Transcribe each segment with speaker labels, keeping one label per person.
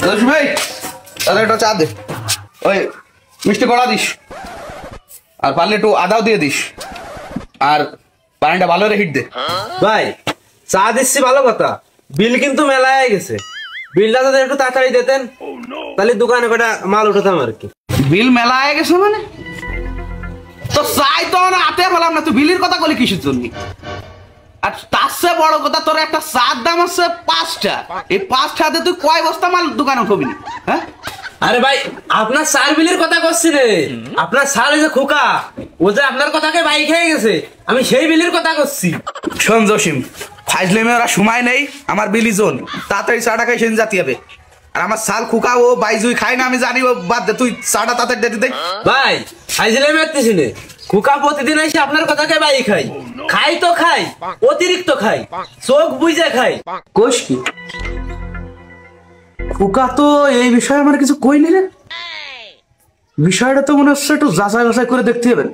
Speaker 1: ভাই দাদা একটা চা দে, ওই মিষ্টি কড়া দিস, আর পারলে একটু আদাও দিয়ে দিস, আর পানিটা ভালো রে হিট দে।
Speaker 2: ভাই চা দিচ্ছি ভালো কথা, বিল কিন্তু মেলায় গেছে, বিলটা যদি একটু তাড়াতাড়ি দিতেন তাহলে দোকানে কটা মাল উঠাতাম আর কি।
Speaker 1: বিল মেলা হয়ে গেছে মানে? তো চাই তো না হাতে বললাম না, তুই বিলের কথা বলি কিসের জন্য? আর তার চেয়ে বড় কথা, তোর একটা চার দাম আছে 5টা, এই 5টাতে তুই কয় বস্তা মাল দোকানে উঠবি? হ্যাঁ
Speaker 2: আরে ভাই আপনার সার বিলের কথা করছি রে, আপনার সার যে খোকা, ও যে আপনার কথাকে বাই খেয়ে গেছে, আমি সেই বিলের কথা করছি।
Speaker 1: শোন জসিম, ফাইজলেমে ওরা সময় নেই, আমার বিলি জোন, তাড়াতাড়ি চাটা খাই সেন জাতি হবে। আর আমার সাল খুকা ও বাইজুই খাই না আমি জানি, ও বাদ দে, তুই চাটা তাড়াতাড়ি দিতে দে।
Speaker 2: ভাই ফাইজলে মারতেছি নে, খুকা প্রতিদিন এসে আপনার কথাকে বাই খাই, খাই তো খাই, অতিরিক্ত খাই, চোখ বুঝে খাই।
Speaker 1: কোষ কি খুকা তো এই বিষয়ে আমার কিছু কইনি রে, বিষয়টা তো মনে হচ্ছে একটু যাচাই বাছাই করে দেখতে হবে।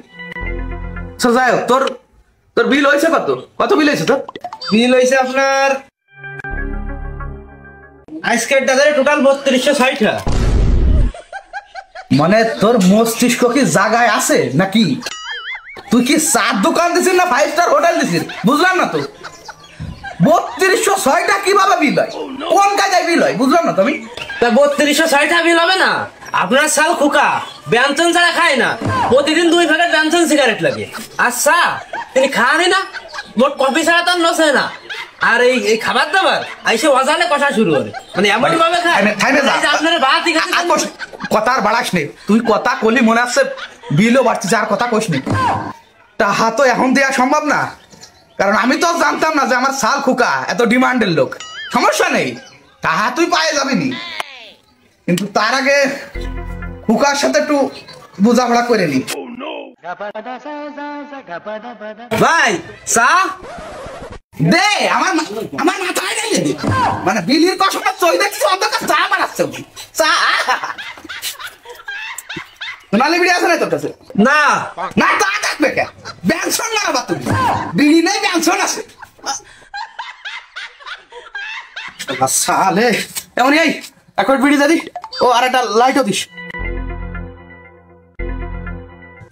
Speaker 1: আচ্ছা যাই হোক, তোর তোর বিল হয়েছে কত? কত বিল হয়েছে তোর?
Speaker 2: বিল হয়েছে আপনার আজকের বাজারে টোটাল 3260 টাকা।
Speaker 1: মানে তোর মস্তিষ্ক কি জায়গায় আছে নাকি? তুই কি চার দোকান দিছিস না 5 স্টার হোটেল দিছিস? বুঝলাম না তো। 3206 টাকা কিভাবে বিল হয়? কোন কাজে বিল হয় বুঝলাম না তুমি?
Speaker 2: তা 3260 টাকা বিল হবে না? আপনার সাল খোকা ব্যঞ্জন ছাড়া খায় না, প্রতিদিন 2 প্যাকেট ব্যঞ্জন সিগারেট লাগে। আচ্ছা তিনি খানই না, মোট কফি ছাড়া তো নসে না। আর এই খাবার দাবার আইসে ওয়াজালে কষা শুরু করে, মানে এমন ভাবে খায় আপনার ভাত
Speaker 1: কথা আর বাড়াস নে, তুই কথা কলি মনে আছে বিলও বাড়ছে, আর কথা কইস নি। টাহা তো এখন দেওয়া সম্ভব না, কারণ আমি তো জানতাম না যে আমার সাল খুকা এত ডিমান্ডের লোক। সমস্যা নেই, টাহা তুই পায়ে যাবি নি, কিন্তু তার আগে খুকার সাথে একটু বোঝাপড়া করে নি।
Speaker 2: ভাই চা
Speaker 1: দে, আমার মাথায় গেলে দে, মানে বিলির কষটা চই দেখছি অন্ধকার চা বানাচ্ছে চা। সোনালি বিড়ি আছে না তোর কাছে?
Speaker 2: না
Speaker 1: না তা থাকবে কে, ব্যঞ্জন না বা তুমি বিড়ি নেই ব্যঞ্জন আছে। সালে এমন এই এখন বিড়ি দাদি, ও আর একটা লাইটও দিস।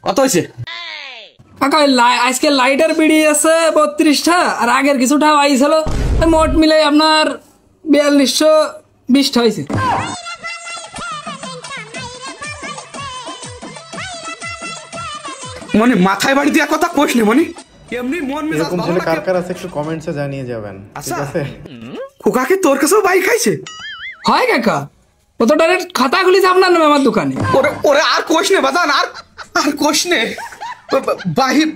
Speaker 1: কত হয়েছে?
Speaker 3: আজকে লাইটার বিড়ি আছে 32টা, আর আগের কিছুটা আইছিল, মোট মিলে আপনার 4220টা হয়েছে।
Speaker 1: মানে মাথায় বাড়ি দেওয়ার কথা কোশ নি মনি, এমনি মন মেজাজ
Speaker 4: এরকম ছেলে কার কার আছে একটু কমেন্টসে জানিয়ে যাবেন, ঠিক আছে?
Speaker 1: খোকাকে তোর কাছেও বাইক খাইছে?
Speaker 3: হয় কাকা, ও তো ডাইরেক্ট খাতা খুলিছে আপনার নামে আমার দোকানে।
Speaker 1: ওরে ওরে আর কোশ নে বাজান, আর কোশ নে।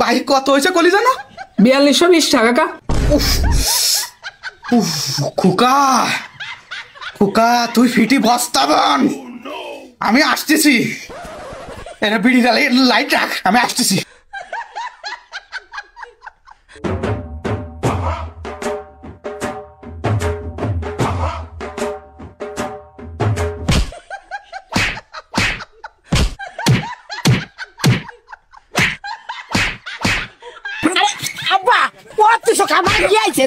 Speaker 1: বাহি কত হয়েছে কলি জানো?
Speaker 3: 4220 টাকা কাকা।
Speaker 1: খোকা খোকা তুই ফিটি বস্তাবন, আমি আসতেছি। এটা বিড়ি লাইট রাখ, আমি আসতেছি।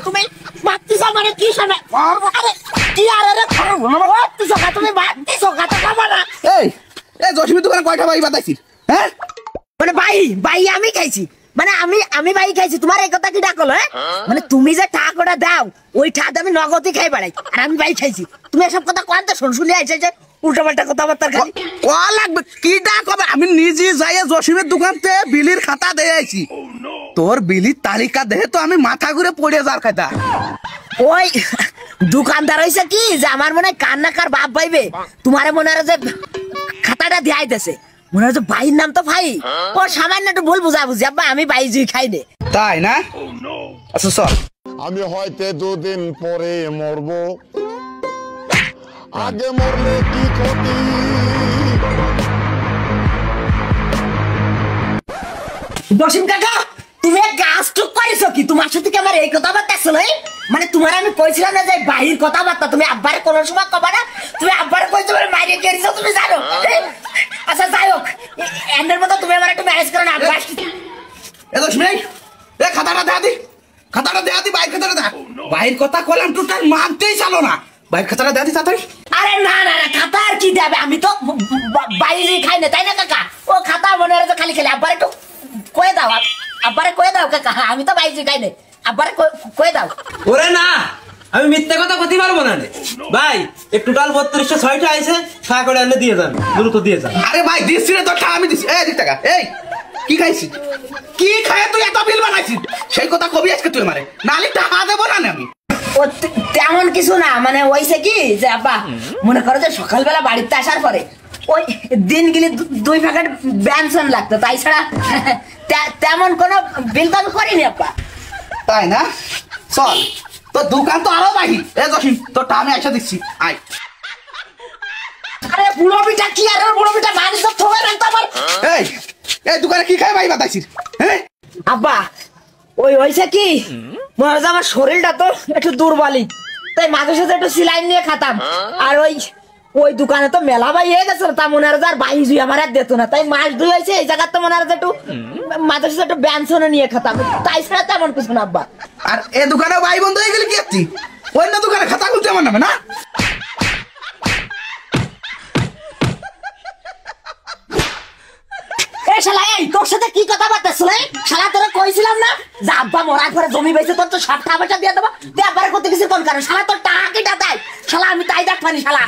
Speaker 5: তুমি মারতেছো মানে কি শোনা? আরে কি আরে তুমি মারতেছো কথা কবা না?
Speaker 1: এই জসিমের দোকানে কয়টা বাই বাতাইছিস? হ্যাঁ
Speaker 5: মানে বাই আমি খাইছি, মানে আমি বাই খাইছি, তোমার এই কথা কি ডাকলো? হ্যাঁ মানে তুমি যে টাকাটা দাও ওই টাকা আমি নগদই খাই বেড়াই, আর আমি বাই খাইছি। তুমি এসব কথা কোয়ান্তে শুনশুলি আইছে যে উল্টা পাল্টা কথাবার্তা খালি
Speaker 1: ক লাগবে কি ডাক হবে? আমি নিজে যাই জসিমের দোকানতে বিলির খাতা দিয়ে আইছি, তোর বিলির তালিকা দেখে তো আমি মাথা ঘুরে পড়ে যার খাতা।
Speaker 5: ওই দোকানদার হইছে কি যে আমার মনে হয় কার না কার বাপ ভাইবে, তোমার মনে হয় যে খাতাটা দেয়াই দেছে, মনে হয় যে ভাইয়ের নাম তো ভাই, ও সামান্য একটু ভুল বুঝাবুঝি। আব্বা আমি ভাই জুই খাই নে।
Speaker 1: তাই না? আচ্ছা চল।
Speaker 6: আমি হয়তো 2 দিন পরে মরবো, আগে মরলে কি ক্ষতি?
Speaker 5: জসিম কাকা তুমি গাছ টুক করেছো কি? তোমার সাথে কি আমার এই কথাবার্তা ছিল? মানে তোমার আমি কইছিলাম না যে বাহির কথাবার্তা তুমি আব্বারে কোন সময় কবা না, তুমি আব্বারে কইছো বলে মাইরে কেড়েছো, তুমি জানো? আচ্ছা যাই হোক, এন্ডের মতো তুমি আমার একটু ম্যানেজ করো না। আব্বা
Speaker 1: এ জসিম এ খাতাটা দেয়া দি, খাতাটা দেয়া দি, বাইর খাতাটা দেয়া। বাইর কথা কলাম টোটাল মানতেই চালো না, বাইর খাতাটা দেয়া দি তাড়াতাড়ি।
Speaker 5: আর আরে না না না খাতা আর কি দেবে, আমি তো বাইরে খাই না তাই না কাকা? ও খাতা মনে হয় খালি খালি আব্বার একটু কয়ে দাও, আব্বারে কয়ে দাও কাকা, আমি তো বাইরে খাই না, আব্বারে কয়ে দাও।
Speaker 2: ওরে না, আমি মিথ্যে কথা কইতে পারবো না রে ভাই। এই টোটাল 3206টা আইছে, ছয় করে এনে দিয়ে যান, দ্রুত দিয়ে যান।
Speaker 1: আরে ভাই দিচ্ছি রে, তোর টাকা আমি দিচ্ছি। এই দিক টাকা। এই কি খাইছিস? কি খায় তুই এত বিল বানাইছিস? সেই কথা কবি আজকে তুই আমারে, নালে টাকা দেবো না আমি।
Speaker 5: ও তেমন কিছু না, মানে ওইসে কি যে আব্বা মনে করো যে সকালবেলা বাড়িতে আসার পরে ওই দিন গেলে 2 প্যাকেট ব্যঞ্জন লাগতো, তাই ছাড়া তেমন কোনো বিল তো আমি করিনি আব্বা।
Speaker 1: তাই না? চল, তোর দোকান তো আরো বাহি। এ জসিম, তোর টাকা আমি এসে দিচ্ছি, আয়।
Speaker 5: আরে বুড়ো পিঠা কি, আর বুড়ো পিঠা বাড়ি তো থোবে না তো আমার।
Speaker 1: এই এই দোকানে কি খাই ভাই বাতাইছিস? হ্যাঁ
Speaker 5: আব্বা ওই হয়েছে কি, মনে হয় আমার শরীরটা তো একটু দুর্বলই, তাই মাঝে সাথে একটু সিলাইন নিয়ে খাতাম। আর ওই দোকানে তো মেলা ভাই হয়ে গেছে, তা মনে হয় আর বাই জুই আমার আর দিত না, তাই মাস 2 হয়েছে এই জায়গার তো মনে হয় একটু মাঝে সাথে একটু ব্যঞ্জনে নিয়ে খাতাম, তাই ছাড়া তেমন কিছু না আব্বা।
Speaker 1: আর এ দোকানে ভাই বন্ধু হয়ে গেলে কি আসছি? অন্য দোকানে খাতা খুলতে আমার নামে না?
Speaker 5: এই শালা, এই তোর সাথে কি কথা বার্তাছিল? শালা তোরা কইছিলাম না যে আব্বা মরার পরে জমি বেচে তোর তো 60 টাকা দিয়ে দেবো, দিয়ে আব্বারে করতে গেছিস কোন কারণ? শালা তোর টাকা কিটা দেয় শালা, আমি তাই দেখ পানি শালা।